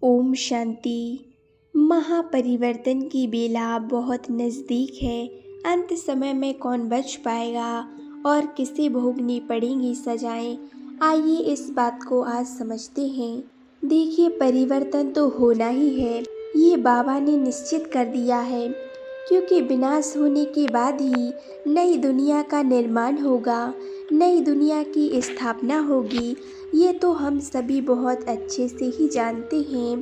ओम शांति। महापरिवर्तन की बेला बहुत नज़दीक है। अंत समय में कौन बच पाएगा और किसे भोगनी पड़ेंगी सजाएं। आइए इस बात को आज समझते हैं। देखिए, परिवर्तन तो होना ही है, ये बाबा ने निश्चित कर दिया है, क्योंकि विनाश होने के बाद ही नई दुनिया का निर्माण होगा, नई दुनिया की स्थापना होगी। ये तो हम सभी बहुत अच्छे से ही जानते हैं।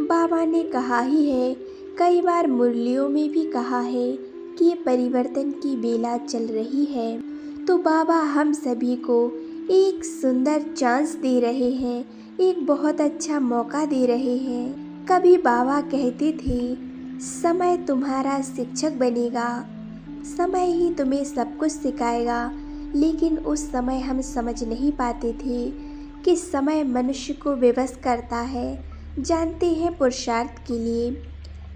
बाबा ने कहा ही है, कई बार मुरलियों में भी कहा है कि ये परिवर्तन की बेला चल रही है। तो बाबा हम सभी को एक सुंदर चांस दे रहे हैं, एक बहुत अच्छा मौका दे रहे हैं। कभी बाबा कहते थे, समय तुम्हारा शिक्षक बनेगा, समय ही तुम्हें सब कुछ सिखाएगा। लेकिन उस समय हम समझ नहीं पाते थे कि समय मनुष्य को विवश करता है, जानते हैं पुरुषार्थ के लिए।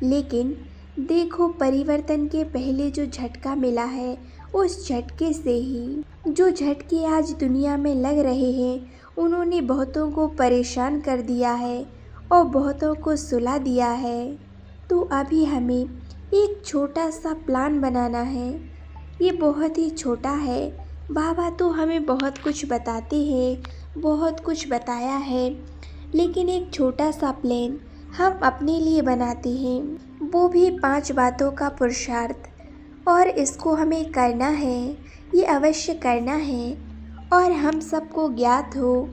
लेकिन देखो, परिवर्तन के पहले जो झटका मिला है, उस झटके से ही जो झटके आज दुनिया में लग रहे हैं, उन्होंने बहुतों को परेशान कर दिया है और बहुतों को सुला दिया है। तो अभी हमें एक छोटा सा प्लान बनाना है। ये बहुत ही छोटा है। बाबा तो हमें बहुत कुछ बताते हैं, बहुत कुछ बताया है, लेकिन एक छोटा सा प्लान हम अपने लिए बनाते हैं, वो भी 5 बातों का पुरुषार्थ। और इसको हमें करना है, ये अवश्य करना है। और हम सबको ज्ञात हो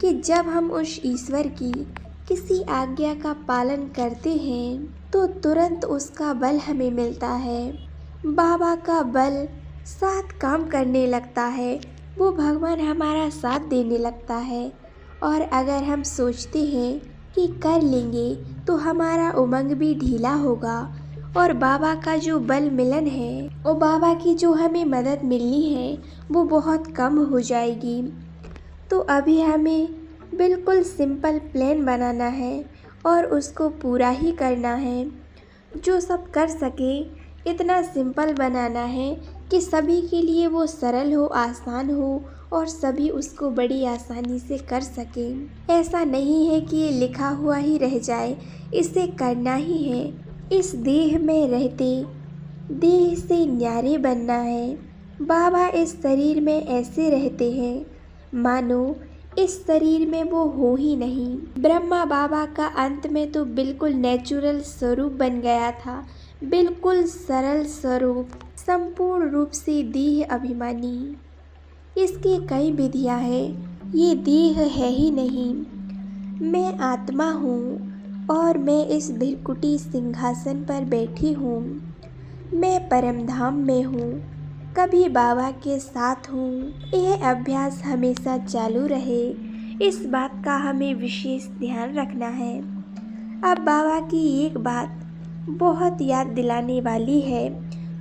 कि जब हम उस ईश्वर की किसी आज्ञा का पालन करते हैं तो तुरंत उसका बल हमें मिलता है। बाबा का बल साथ काम करने लगता है, वो भगवान हमारा साथ देने लगता है। और अगर हम सोचते हैं कि कर लेंगे तो हमारा उमंग भी ढीला होगा और बाबा का जो बल मिलन है और बाबा की जो हमें मदद मिलनी है, वो बहुत कम हो जाएगी। तो अभी हमें बिल्कुल सिंपल प्लान बनाना है और उसको पूरा ही करना है। जो सब कर सके इतना सिंपल बनाना है कि सभी के लिए वो सरल हो, आसान हो और सभी उसको बड़ी आसानी से कर सकें। ऐसा नहीं है कि ये लिखा हुआ ही रह जाए, इसे करना ही है। इस देह में रहते देह से न्यारे बनना है। बाबा इस शरीर में ऐसे रहते हैं मानो इस शरीर में वो हो ही नहीं। ब्रह्मा बाबा का अंत में तो बिल्कुल नेचुरल स्वरूप बन गया था, बिल्कुल सरल स्वरूप, संपूर्ण रूप से देह अभिमानी। इसकी कई विधियां हैं, ये देह है ही नहीं। मैं आत्मा हूँ और मैं इस भृकुटी सिंहासन पर बैठी हूँ। मैं परमधाम में हूँ, कभी बाबा के साथ हूँ। यह अभ्यास हमेशा चालू रहे, इस बात का हमें विशेष ध्यान रखना है। अब बाबा की एक बात बहुत याद दिलाने वाली है,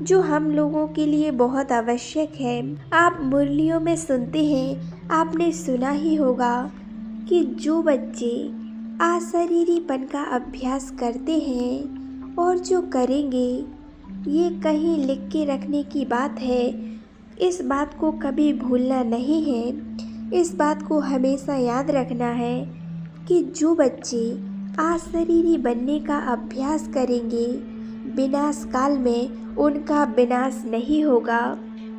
जो हम लोगों के लिए बहुत आवश्यक है। आप मुरलियों में सुनते हैं, आपने सुना ही होगा कि जो बच्चे अशरीरीपन का अभ्यास करते हैं और जो करेंगे, ये कहीं लिख के रखने की बात है। इस बात को कभी भूलना नहीं है, इस बात को हमेशा याद रखना है कि जो बच्चे अशरीरी बनने का अभ्यास करेंगे, विनाश काल में उनका विनाश नहीं होगा।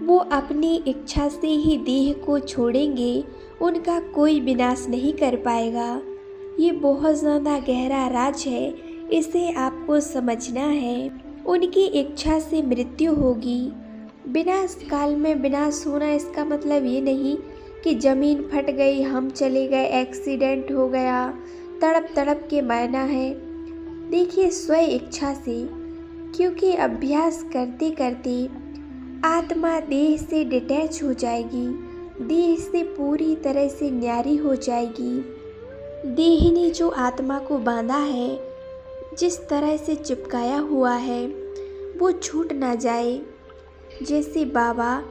वो अपनी इच्छा से ही देह को छोड़ेंगे, उनका कोई विनाश नहीं कर पाएगा। ये बहुत ज़्यादा गहरा राज है, इसे आपको समझना है। उनकी इच्छा से मृत्यु होगी। विनाश काल में विनाश होना, इसका मतलब ये नहीं कि ज़मीन फट गई, हम चले गए, एक्सीडेंट हो गया, तड़प तड़प के मरना है। देखिए, स्व इच्छा से, क्योंकि अभ्यास करते करते आत्मा देह से डिटैच हो जाएगी, देह से पूरी तरह से न्यारी हो जाएगी। देह ने जो आत्मा को बांधा है, जिस तरह से चिपकाया हुआ है, वो छूट ना जाए। जैसे बाबा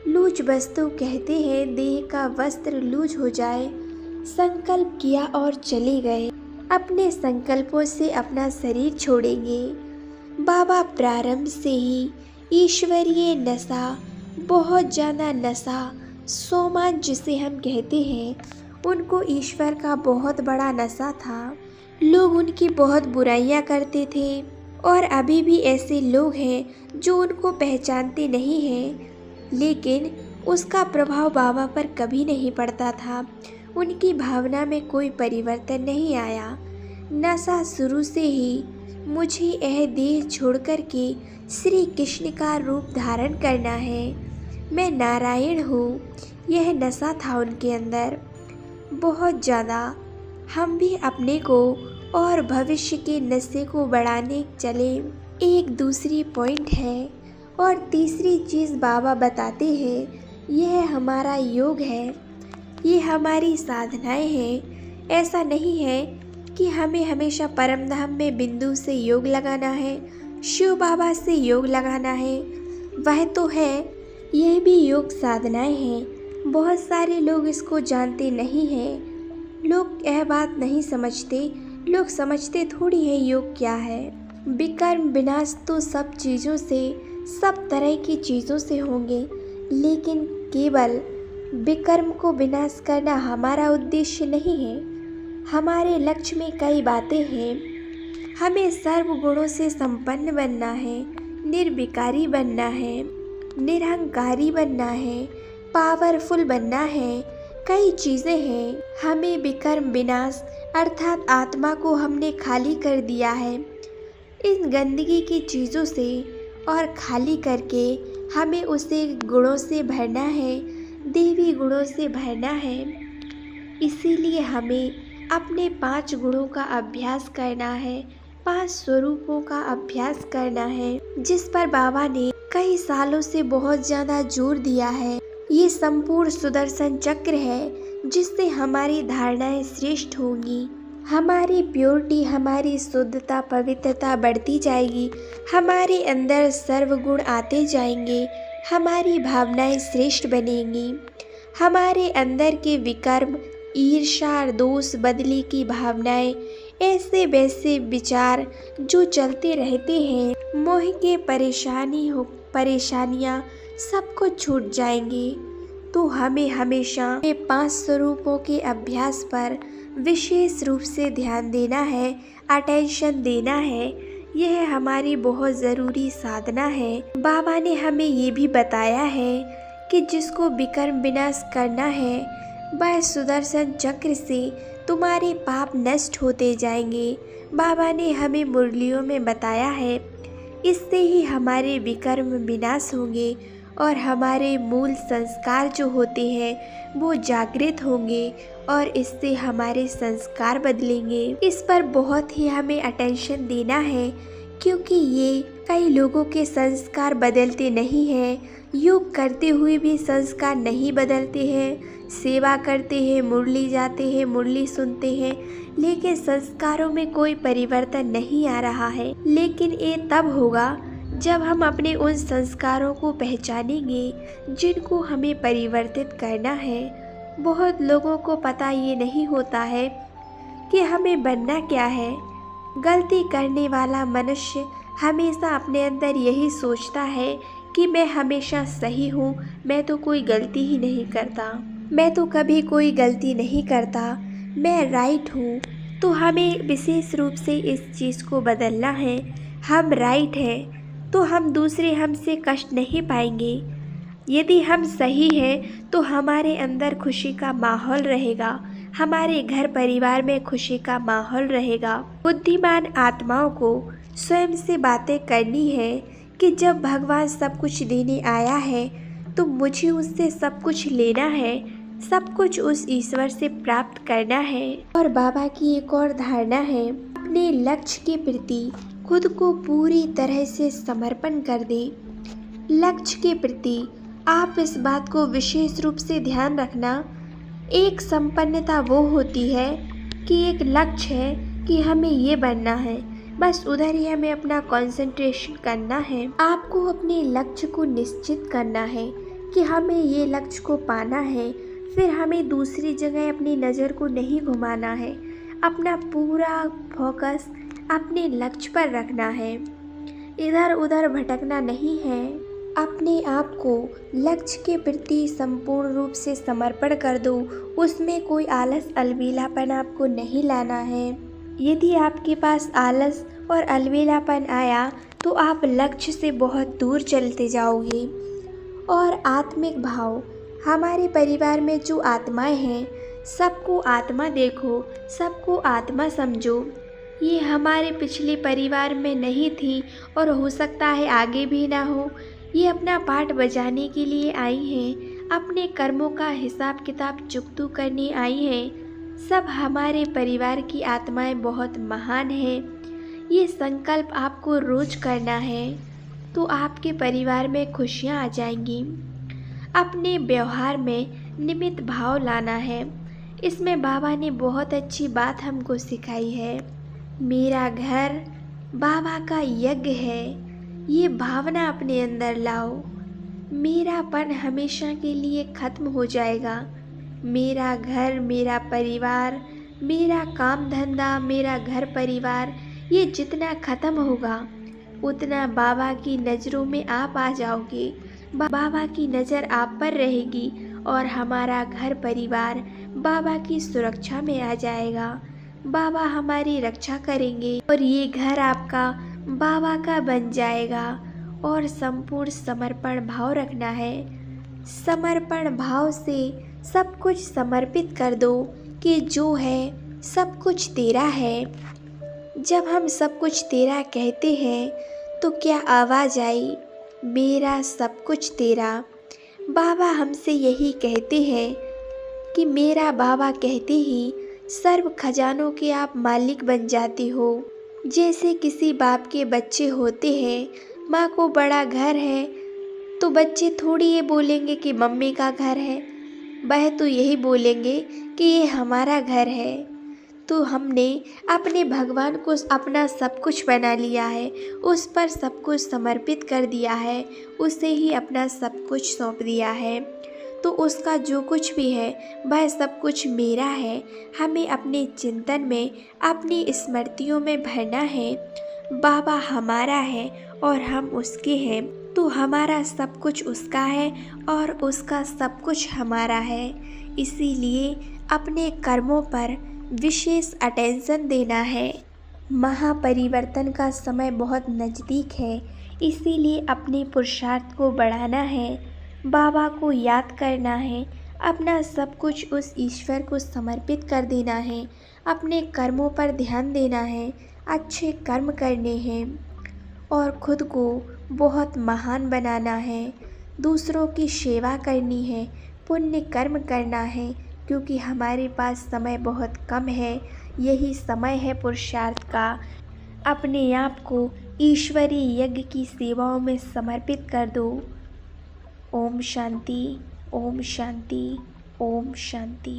लूज वस्तु कहते हैं, देह का वस्त्र लूज हो जाए। संकल्प किया और चले गए, अपने संकल्पों से अपना शरीर छोड़ेंगे। बाबा प्रारंभ से ही ईश्वरीय नशा, बहुत ज़्यादा नशा, सोमा जिसे हम कहते हैं, उनको ईश्वर का बहुत बड़ा नशा था। लोग उनकी बहुत बुराइयां करते थे और अभी भी ऐसे लोग हैं जो उनको पहचानते नहीं हैं, लेकिन उसका प्रभाव बाबा पर कभी नहीं पड़ता था। उनकी भावना में कोई परिवर्तन नहीं आया। नशा शुरू से ही मुझे यह देह छोड़कर के श्री कृष्ण का रूप धारण करना है, मैं नारायण हूँ, यह नशा था उनके अंदर बहुत ज़्यादा। हम भी अपने को और भविष्य के नशे को बढ़ाने चले। एक दूसरी पॉइंट है और तीसरी चीज़ बाबा बताते हैं, यह हमारा योग है, ये हमारी साधनाएं हैं। ऐसा नहीं है कि हमें हमेशा परम धाम में बिंदु से योग लगाना है, शिव बाबा से योग लगाना है, वह तो है, यह भी योग साधनाएं हैं। बहुत सारे लोग इसको जानते नहीं हैं, लोग यह बात नहीं समझते, लोग समझते थोड़ी है योग क्या है। विकर्म विनाश तो सब चीज़ों से, सब तरह की चीज़ों से होंगे, लेकिन केवल विकर्म को विनाश करना हमारा उद्देश्य नहीं है। हमारे लक्ष्य में कई बातें हैं। हमें सर्व गुणों से संपन्न बनना है, निर्विकारी बनना है, निरहंकारी बनना है, पावरफुल बनना है, कई चीज़ें हैं। हमें विकर्म विनाश अर्थात आत्मा को हमने खाली कर दिया है इन गंदगी की चीज़ों से, और खाली करके हमें उसे गुणों से भरना है, देवी गुणों से भरना है। इसीलिए हमें अपने 5 गुणों का अभ्यास करना है, 5 स्वरूपों का अभ्यास करना है, जिस पर बाबा ने कई सालों से बहुत ज़्यादा जोर दिया है। ये संपूर्ण सुदर्शन चक्र है जिससे हमारी धारणाएं श्रेष्ठ होंगी, हमारी प्योरिटी, हमारी शुद्धता, पवित्रता बढ़ती जाएगी, हमारे अंदर सर्वगुण आते जाएंगे, हमारी भावनाएं श्रेष्ठ बनेंगी, हमारे अंदर के विकर्म, ईर्ष्या, दोष, बदले की भावनाएं, ऐसे वैसे विचार जो चलते रहते हैं, मोह के परेशानियाँ सब कुछ छूट जाएंगे। तो हमें हमेशा 5 स्वरूपों के अभ्यास पर विशेष रूप से ध्यान देना है, अटेंशन देना है। यह हमारी बहुत ज़रूरी साधना है। बाबा ने हमें ये भी बताया है कि जिसको विकर्म विनाश करना है, वह सुदर्शन चक्र से तुम्हारे पाप नष्ट होते जाएंगे। बाबा ने हमें मुरलियों में बताया है, इससे ही हमारे विकर्म विनाश होंगे और हमारे मूल संस्कार जो होते हैं वो जागृत होंगे और इससे हमारे संस्कार बदलेंगे। इस पर बहुत ही हमें अटेंशन देना है, क्योंकि ये कई लोगों के संस्कार बदलते नहीं हैं, योग करते हुए भी संस्कार नहीं बदलते हैं, सेवा करते हैं, मुरली जाते हैं, मुरली सुनते हैं, लेकिन संस्कारों में कोई परिवर्तन नहीं आ रहा है। लेकिन ये तब होगा जब हम अपने उन संस्कारों को पहचानेंगे जिनको हमें परिवर्तित करना है। बहुत लोगों को पता ये नहीं होता है कि हमें बनना क्या है। गलती करने वाला मनुष्य हमेशा अपने अंदर यही सोचता है कि मैं हमेशा सही हूँ, मैं तो कोई गलती ही नहीं करता, मैं तो कभी कोई गलती नहीं करता, मैं राइट हूँ। तो हमें विशेष रूप से इस चीज़ को बदलना है। हम राइट हैं तो हम दूसरे हमसे कष्ट नहीं पाएंगे। यदि हम सही हैं तो हमारे अंदर खुशी का माहौल रहेगा, हमारे घर परिवार में खुशी का माहौल रहेगा। बुद्धिमान आत्माओं को स्वयं से बातें करनी है कि जब भगवान सब कुछ देने आया है तो मुझे उससे सब कुछ लेना है, सब कुछ उस ईश्वर से प्राप्त करना है। और बाबा की एक और धारणा है, अपने लक्ष्य के प्रति खुद को पूरी तरह से समर्पण कर दे। लक्ष्य के प्रति आप इस बात को विशेष रूप से ध्यान रखना। एक संपन्नता वो होती है कि एक लक्ष्य है कि हमें ये बनना है, बस उधर ही हमें अपना कंसंट्रेशन करना है। आपको अपने लक्ष्य को निश्चित करना है कि हमें ये लक्ष्य को पाना है, फिर हमें दूसरी जगह अपनी नज़र को नहीं घुमाना है। अपना पूरा फोकस अपने लक्ष्य पर रखना है, इधर उधर भटकना नहीं है। अपने आप को लक्ष्य के प्रति संपूर्ण रूप से समर्पण कर दो, उसमें कोई आलस अलबेलापन आपको नहीं लाना है। यदि आपके पास आलस और अलबेलापन आया तो आप लक्ष्य से बहुत दूर चलते जाओगे। और आत्मिक भाव, हमारे परिवार में जो आत्माएं हैं, सबको आत्मा देखो, सबको आत्मा समझो। ये हमारे पिछले परिवार में नहीं थी और हो सकता है आगे भी ना हो। ये अपना पाठ बजाने के लिए आई हैं, अपने कर्मों का हिसाब किताब चुकतू करने आई हैं। सब हमारे परिवार की आत्माएं बहुत महान हैं। ये संकल्प आपको रोज करना है तो आपके परिवार में खुशियाँ आ जाएंगी। अपने व्यवहार में निमित्त भाव लाना है। इसमें बाबा ने बहुत अच्छी बात हमको सिखाई है। मेरा घर बाबा का यज्ञ है, ये भावना अपने अंदर लाओ। मेरापन हमेशा के लिए खत्म हो जाएगा। मेरा घर, मेरा परिवार, मेरा काम धंधा, मेरा घर परिवार, ये जितना ख़त्म होगा उतना बाबा की नज़रों में आप आ जाओगे। बाबा की नज़र आप पर रहेगी और हमारा घर परिवार बाबा की सुरक्षा में आ जाएगा। बाबा हमारी रक्षा करेंगे और ये घर आपका बाबा का बन जाएगा। और संपूर्ण समर्पण भाव रखना है। समर्पण भाव से सब कुछ समर्पित कर दो कि जो है सब कुछ तेरा है। जब हम सब कुछ तेरा कहते हैं तो क्या आवाज़ आई, मेरा सब कुछ तेरा। बाबा हमसे यही कहते हैं कि मेरा बाबा कहते ही सर्व खजानों के आप मालिक बन जाते हो। जैसे किसी बाप के बच्चे होते हैं, माँ को बड़ा घर है तो बच्चे थोड़ी ये बोलेंगे कि मम्मी का घर है, वह तो यही बोलेंगे कि ये हमारा घर है। तो हमने अपने भगवान को अपना सब कुछ बना लिया है, उस पर सब कुछ समर्पित कर दिया है, उसे ही अपना सब कुछ सौंप दिया है। तो उसका जो कुछ भी है वह सब कुछ मेरा है। हमें अपने चिंतन में, अपनी स्मृतियों में भरना है। बाबा हमारा है और हम उसके हैं, तो हमारा सब कुछ उसका है और उसका सब कुछ हमारा है। इसीलिए अपने कर्मों पर विशेष अटेंशन देना है। महापरिवर्तन का समय बहुत नज़दीक है, इसीलिए अपने पुरुषार्थ को बढ़ाना है। बाबा को याद करना है, अपना सब कुछ उस ईश्वर को समर्पित कर देना है। अपने कर्मों पर ध्यान देना है, अच्छे कर्म करने हैं और खुद को बहुत महान बनाना है। दूसरों की सेवा करनी है, पुण्य कर्म करना है, क्योंकि हमारे पास समय बहुत कम है। यही समय है पुरुषार्थ का। अपने आप को ईश्वरीय यज्ञ की सेवाओं में समर्पित कर दो। ओम शांति, ओम शांति, ओम शांति।